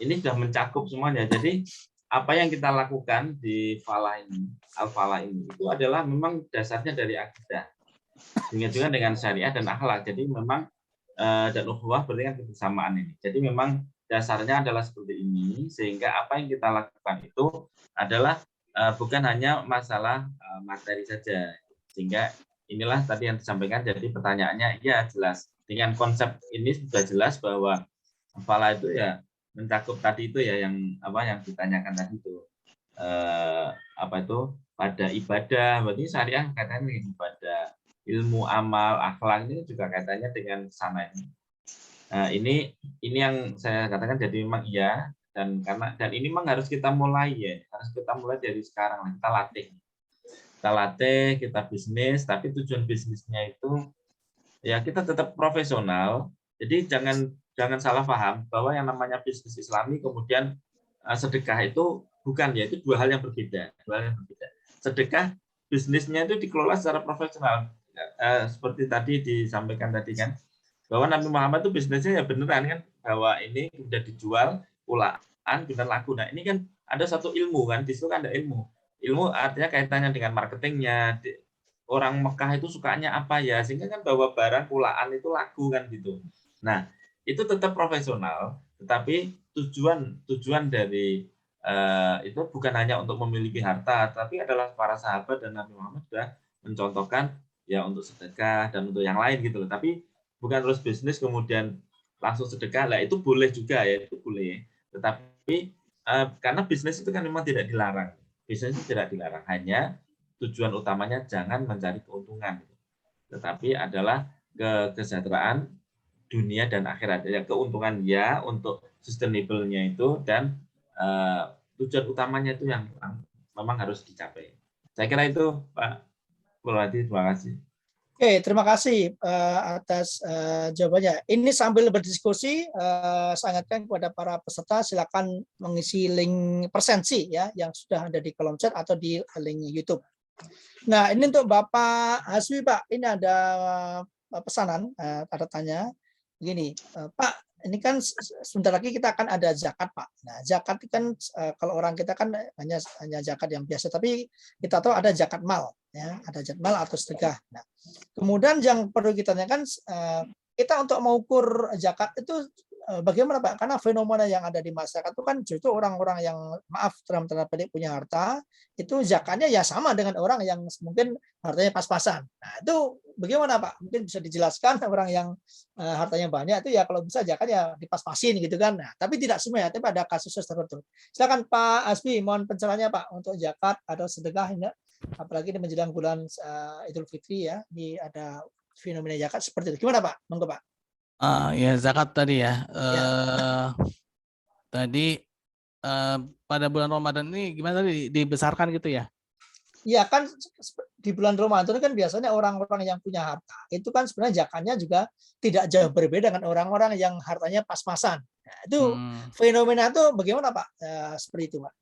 ini sudah mencakup semuanya. Jadi apa yang kita lakukan di falah ini, Al-Falah ini, itu adalah memang dasarnya dari akidah. Sehingga juga dengan syariah dan akhlak. Jadi memang dan ukhuwah berarti kan kebersamaan ini. Jadi memang dasarnya adalah seperti ini, sehingga apa yang kita lakukan itu adalah bukan hanya masalah materi saja. Sehingga inilah tadi yang disampaikan, jadi pertanyaannya ya jelas. Dengan konsep ini sudah jelas bahwa kepala itu ya mencakup tadi itu ya yang ditanyakan tadi itu. Apa itu pada ibadah, berarti syariah katanya ibadah, ilmu, amal, akhlak ini juga kaitannya dengan sana ini. Nah, ini yang saya katakan jadi memang iya, dan ini memang harus kita mulai ya, harus kita mulai dari sekarang, kita latih, kita bisnis, tapi tujuan bisnisnya itu ya kita tetap profesional. Jadi jangan salah paham bahwa yang namanya bisnis Islami kemudian sedekah itu bukan, ya itu dua hal yang berbeda. Sedekah bisnisnya itu dikelola secara profesional. Seperti tadi disampaikan tadi kan, bahwa Nabi Muhammad itu bisnisnya ya beneran kan, bahwa ini sudah dijual pulaan benar laku. Nah ini kan ada satu ilmu kan, di situ kan ada ilmu artinya kaitannya dengan marketingnya, orang Mekah itu sukanya apa ya, sehingga kan bawa barang pulaan itu laku kan gitu. Nah itu tetap profesional, tetapi tujuan dari itu bukan hanya untuk memiliki harta, tapi adalah para sahabat dan Nabi Muhammad sudah mencontohkan ya untuk sedekah dan untuk yang lain gitu loh. Tapi bukan terus bisnis kemudian langsung sedekah, lah itu boleh juga ya, itu boleh. Tetapi karena bisnis itu kan memang tidak dilarang, hanya tujuan utamanya jangan mencari keuntungan, tetapi adalah kesejahteraan dunia dan akhirat. Ya, keuntungan ya untuk sustainable-nya itu, dan tujuan utamanya itu yang memang harus dicapai. Saya kira itu Pak Purwadi, terima kasih. Oke, terima kasih atas jawabannya. Ini sambil berdiskusi, saya ingatkan kepada para peserta silakan mengisi link presensi ya yang sudah ada di kolom chat atau di link YouTube. Nah, ini untuk Bapak Hasbi Pak, ini ada pesanan, ada tanya begini, Pak. Ini kan sebentar lagi kita akan ada zakat Pak. Nah zakat kan kalau orang kita kan hanya zakat yang biasa, tapi kita tahu ada zakat mal, ya ada zakat mal atau sedekah. Nah kemudian yang perlu kita tanyakan, kita untuk mengukur zakat itu bagaimana Pak? Karena fenomena yang ada di masyarakat itu kan justru orang-orang yang maaf dalam tanda petik punya harta itu zakatnya ya sama dengan orang yang mungkin hartanya pas-pasan. Nah itu bagaimana Pak? Mungkin bisa dijelaskan orang yang hartanya banyak itu ya kalau bisa zakat ya dipas-pasin gitu kan. Nah, tapi tidak semua ya, tapi ada kasus tertentu. Silakan Pak Asbi, mohon pencerahannya Pak untuk zakat atau sedekah ini. Apalagi ini menjelang bulan Idul Fitri ya, ini ada fenomena zakat seperti itu. Gimana Pak? Monggo Pak. Ya zakat tadi ya. Ya. Tadi pada bulan Ramadan ini gimana tadi dibesarkan gitu ya? Iya kan di bulan Ramadan kan biasanya orang-orang yang punya harta itu kan sebenarnya zakatnya juga tidak jauh berbeda dengan orang-orang yang hartanya pas-pasan. Nah, itu fenomena itu bagaimana Pak? Seperti itu Pak.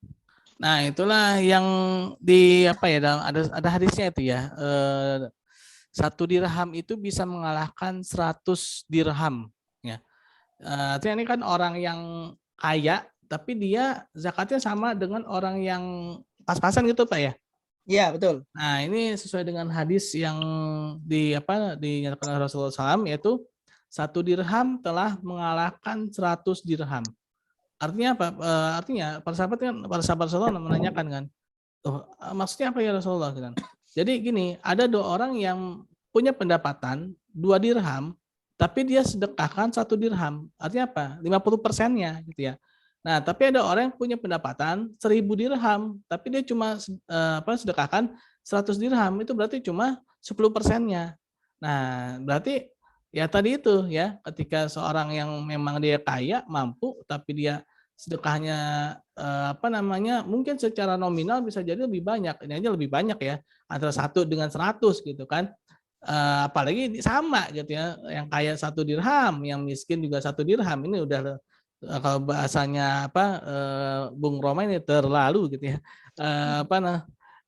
Nah itulah yang di apa ya, ada hadisnya itu ya. 1 dirham itu bisa mengalahkan 100 dirham ya. Artinya ini kan orang yang kaya tapi dia zakatnya sama dengan orang yang pas-pasan gitu Pak ya. Iya betul. Nah ini sesuai dengan hadis yang dinyatakan oleh Rasulullah SAW, yaitu 1 dirham telah mengalahkan 100 dirham. Artinya apa? Artinya para sahabat Rasulullah menanyakan kan, maksudnya apa ya Rasulullah kan? Jadi gini, ada 2 orang yang punya pendapatan 2 dirham, tapi dia sedekahkan 1 dirham. Artinya apa? 50%-nya gitu ya. Nah, tapi ada orang yang punya pendapatan 1.000 dirham, tapi dia cuma sedekahkan 100 dirham, itu berarti cuma 10%-nya. Nah, berarti ya tadi itu ya, ketika seorang yang memang dia kaya, mampu, tapi dia sedekahnya mungkin secara nominal bisa jadi lebih banyak. Ini aja lebih banyak ya, antara 1 dengan 100 gitu kan. Apalagi sama gitu ya, yang kaya 1 dirham, yang miskin juga 1 dirham, ini udah kalau bahasanya Bung Roma ini terlalu gitu ya.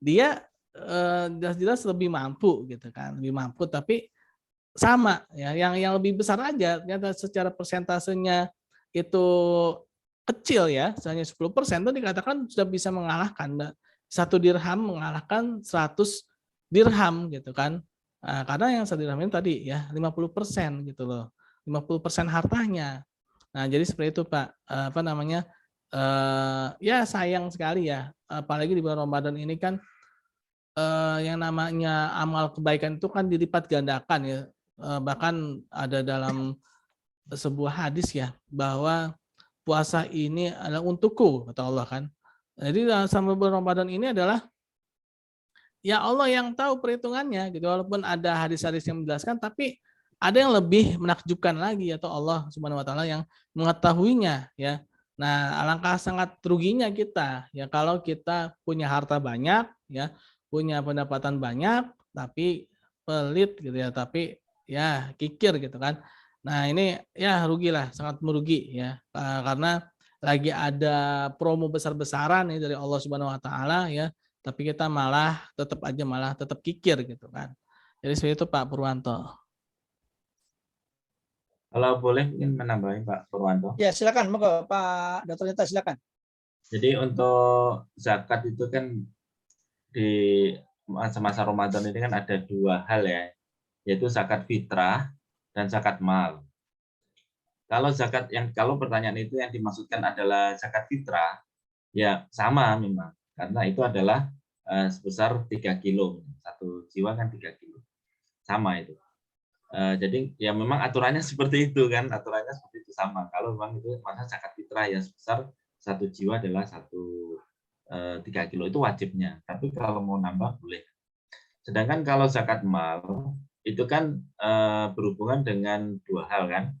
Dia jelas-jelas lebih mampu gitu kan, lebih mampu tapi sama ya, yang lebih besar aja ternyata secara persentasenya itu kecil ya, misalnya 10% itu dikatakan sudah bisa mengalahkan 1 dirham mengalahkan 100 dirham gitu kan. Nah, karena yang 1 dirham ini tadi ya 50% gitu loh. 50% hartanya. Nah, jadi seperti itu Pak. Ya sayang sekali ya, apalagi di bulan Ramadan ini kan yang namanya amal kebaikan itu kan dilipat gandakan ya. Bahkan ada dalam sebuah hadis ya, bahwa puasa ini adalah untukku, kata Allah kan. Jadi sama bulan Ramadan ini adalah ya Allah yang tahu perhitungannya gitu. Walaupun ada hadis-hadis yang menjelaskan, tapi ada yang lebih menakjubkan lagi, atau Allah Subhanahu wa taala yang mengetahuinya ya. Nah, alangkah sangat ruginya kita ya kalau kita punya harta banyak ya, punya pendapatan banyak tapi pelit gitu ya, tapi ya kikir gitu kan. Nah, ini ya rugilah, sangat merugi ya. Karena lagi ada promo besar-besaran nih dari Allah Subhanahu wa taala ya, tapi kita malah tetap kikir gitu kan. Jadi seperti itu Pak Purwanto. Kalau boleh mungkin menambahin Pak Purwanto. Ya, silakan, monggo Pak Dr. Neta, silakan. Jadi untuk zakat itu kan di masa-masa Ramadan ini kan ada 2 hal ya, yaitu zakat fitrah dan zakat mal. Kalau pertanyaan itu yang dimaksudkan adalah zakat fitrah, ya sama memang, karena itu adalah sebesar 3 kilo, 1 jiwa kan 3 kilo, sama itu. Jadi ya memang aturannya seperti itu kan, aturannya seperti itu sama. Kalau memang itu masa zakat fitrah ya sebesar 1 jiwa adalah 3 kilo itu wajibnya. Tapi kalau mau nambah boleh. Sedangkan kalau zakat mal itu kan berhubungan dengan 2 hal kan,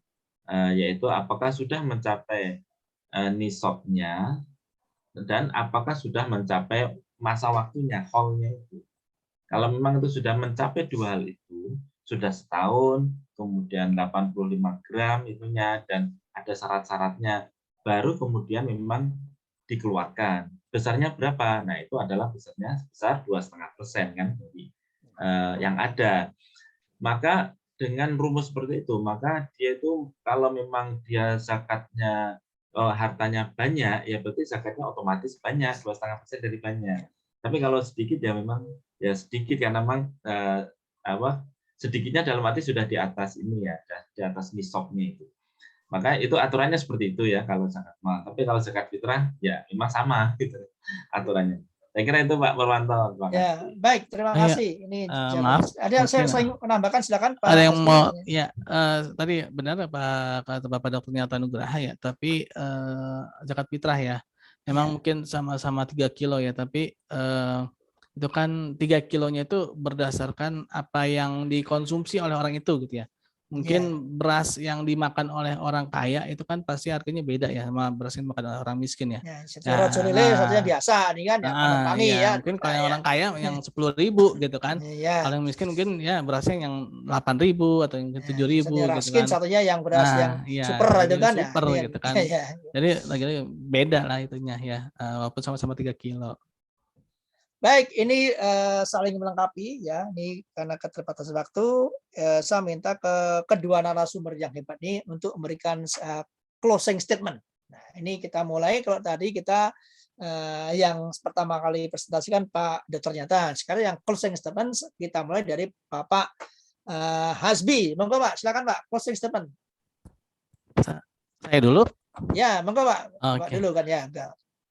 yaitu apakah sudah mencapai nisabnya dan apakah sudah mencapai masa waktunya, haulnya itu. Kalau memang itu sudah mencapai 2 hal itu, sudah setahun, kemudian 85 gram itunya, dan ada syarat-syaratnya, baru kemudian memang dikeluarkan. Besarnya berapa? Nah, itu adalah besarnya sebesar 2,5% kan, jadi yang ada. Maka dengan rumus seperti itu, maka dia itu kalau memang dia zakatnya hartanya banyak, ya berarti zakatnya otomatis banyak, 2,5% dari banyak. Tapi kalau sedikit ya memang ya sedikit, karena memang sedikitnya dalam arti sudah di atas ini ya, di atas nisabnya itu. Maka itu aturannya seperti itu ya kalau zakat mal. Tapi kalau zakat fitrah ya memang sama gitu aturannya. Saya kira itu Pak Purwanto. Ya, baik, terima kasih. Ini maaf, ada saya menambahkan, silakan Pak. Ada yang mau ya tadi benar kata Bapak Dr. Nyata Nugraha ya, tapi zakat fitrah ya. Memang mungkin sama-sama 3 kilo ya, tapi itu kan 3 kilonya itu berdasarkan apa yang dikonsumsi oleh orang itu gitu ya. Mungkin beras yang dimakan oleh orang kaya itu kan pasti harganya beda ya sama beras yang dimakan oleh orang miskin ya. Secara contohnya satunya biasa nih kan ya, kami ya. Mungkin kalau yang orang kaya yang 10.000 gitu kan. Kalau yang miskin mungkin ya berasnya yang 8.000 atau yang 7.000 gitu kan. Satunya yang beras yang super itu kan ya. Super gitu kan. Jadi lagi-lagi beda lah itunya ya. Walaupun sama-sama 3 kilo. Baik, ini saling melengkapi ya. Ini karena keterbatasan waktu, saya minta ke kedua narasumber yang hebat ini untuk memberikan closing statement. Nah, ini kita mulai. Kalau tadi kita yang pertama kali presentasikan Pak Dr. Nyata, sekarang yang closing statement kita mulai dari Bapak Hasbi. Monggo Pak, silakan Pak, closing statement. Saya dulu. Ya, monggo Pak. Pak dulu kan ya.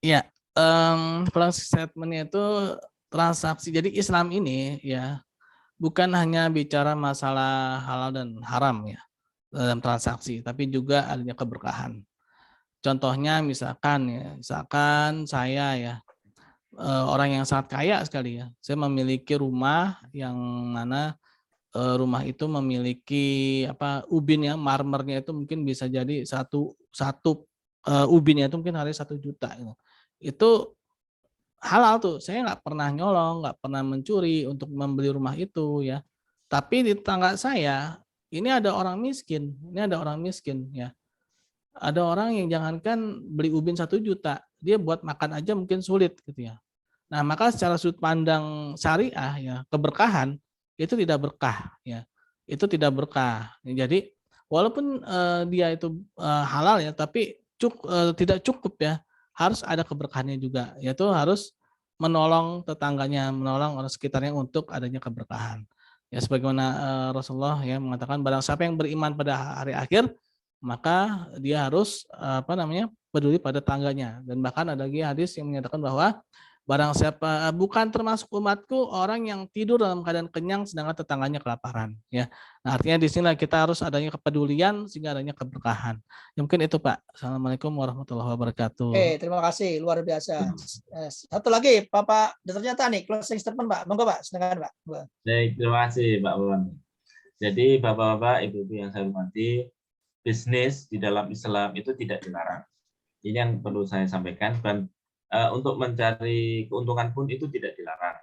Iya. Closing statement-nya itu transaksi. Jadi Islam ini ya bukan hanya bicara masalah halal dan haram ya, dalam transaksi, tapi juga adanya keberkahan. Contohnya misalkan saya ya, orang yang sangat kaya sekali ya. Saya memiliki rumah yang mana rumah itu memiliki ubin ya, marmernya itu mungkin bisa jadi satu ubinnya itu mungkin harganya 1 juta gitu. Itu halal tuh. Saya nggak pernah nyolong, nggak pernah mencuri untuk membeli rumah itu ya. Tapi di tetangga saya ini ada orang miskin, ya. Ada orang yang jangankan beli ubin 1 juta, dia buat makan aja mungkin sulit gitu ya. Nah, maka secara sudut pandang syariah ya, keberkahan itu tidak berkah ya. Itu tidak berkah. Jadi walaupun dia itu halal ya, tapi tidak cukup ya. Harus ada keberkahannya juga, yaitu harus menolong tetangganya, menolong orang sekitarnya untuk adanya keberkahan. Ya sebagaimana Rasulullah ya mengatakan barang siapa yang beriman pada hari akhir, maka dia harus peduli pada tangganya. Dan bahkan ada lagi hadis yang menyatakan bahwa barang siapa bukan termasuk umatku orang yang tidur dalam keadaan kenyang sedangkan tetangganya kelaparan ya. Nah, artinya di sini kita harus adanya kepedulian sehingga adanya keberkahan. Ya, mungkin itu Pak. Assalamualaikum warahmatullahi wabarakatuh. Terima kasih, luar biasa. Satu lagi, Bapak Dr. Nyata nih, closing statement Pak. Monggo Pak, silakan Pak. Baik, terima kasih Pak Wawan. Jadi Bapak-bapak, Ibu-ibu yang saya hormati, bisnis di dalam Islam itu tidak dilarang. Ini yang perlu saya sampaikan, dan untuk mencari keuntungan pun itu tidak dilarang.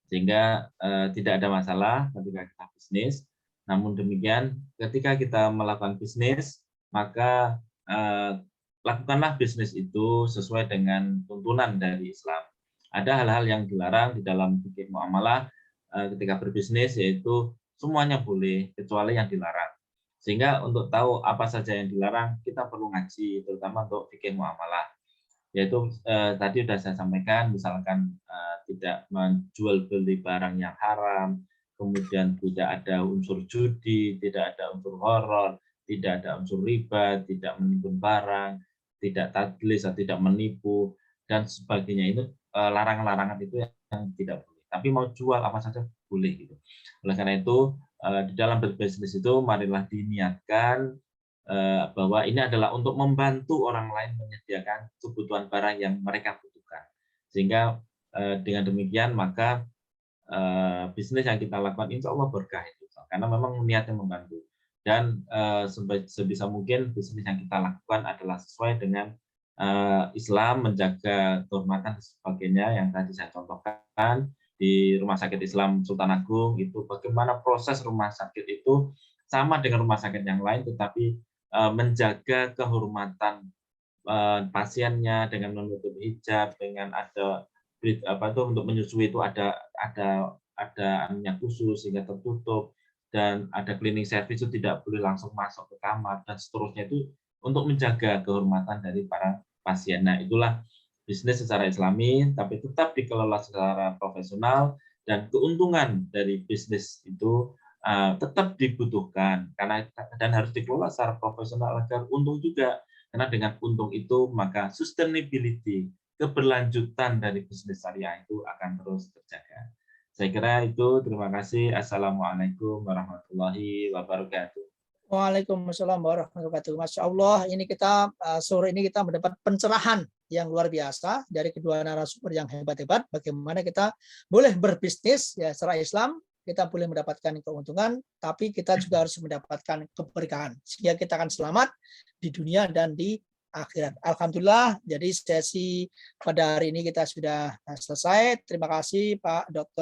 Sehingga tidak ada masalah ketika kita bisnis. Namun demikian, ketika kita melakukan bisnis, maka lakukanlah bisnis itu sesuai dengan tuntunan dari Islam. Ada hal-hal yang dilarang di dalam fikih muamalah ketika berbisnis, yaitu semuanya boleh kecuali yang dilarang. Sehingga untuk tahu apa saja yang dilarang, kita perlu ngaji, terutama untuk fikih muamalah. Yaitu tadi sudah saya sampaikan, misalkan tidak menjual beli barang yang haram, kemudian tidak ada unsur judi, tidak ada unsur horor, tidak ada unsur riba, tidak menimbun barang, tidak tadlis, tidak menipu, dan sebagainya. Itu larangan-larangan itu yang tidak boleh. Tapi mau jual apa saja boleh gitu. Oleh karena itu di dalam berbisnis itu marilah diniatkan bahwa ini adalah untuk membantu orang lain menyediakan kebutuhan barang yang mereka butuhkan. Sehingga dengan demikian maka bisnis yang kita lakukan insya Allah berkah itu. Karena memang niatnya membantu. Dan sebisa mungkin bisnis yang kita lakukan adalah sesuai dengan Islam, menjaga kehormatan dan sebagainya yang tadi saya contohkan di Rumah Sakit Islam Sultan Agung, itu bagaimana proses rumah sakit itu sama dengan rumah sakit yang lain, tetapi menjaga kehormatan pasiennya dengan menutup hijab, dengan ada untuk menyusui itu ada anunya khusus sehingga tertutup, dan ada cleaning service itu tidak boleh langsung masuk ke kamar, dan seterusnya, itu untuk menjaga kehormatan dari para pasien. Nah, itulah bisnis secara Islami, tapi tetap dikelola secara profesional, dan keuntungan dari bisnis itu tetap dibutuhkan karena dan harus dikelola secara profesional agar untung juga, karena dengan untung itu maka sustainability, keberlanjutan dari bisnis syariah itu akan terus terjaga. Saya kira itu. Terima kasih. Assalamualaikum warahmatullahi wabarakatuh. Waalaikumsalam warahmatullahi wabarakatuh. Masya Allah, ini kita sore ini kita mendapat pencerahan yang luar biasa dari kedua narasumber yang hebat-hebat. Bagaimana kita boleh berbisnis ya secara Islam, kita boleh mendapatkan keuntungan, tapi kita juga harus mendapatkan keberkahan sehingga kita akan selamat di dunia dan di akhirat. Alhamdulillah, jadi sesi pada hari ini kita sudah selesai. Terima kasih Pak Dr.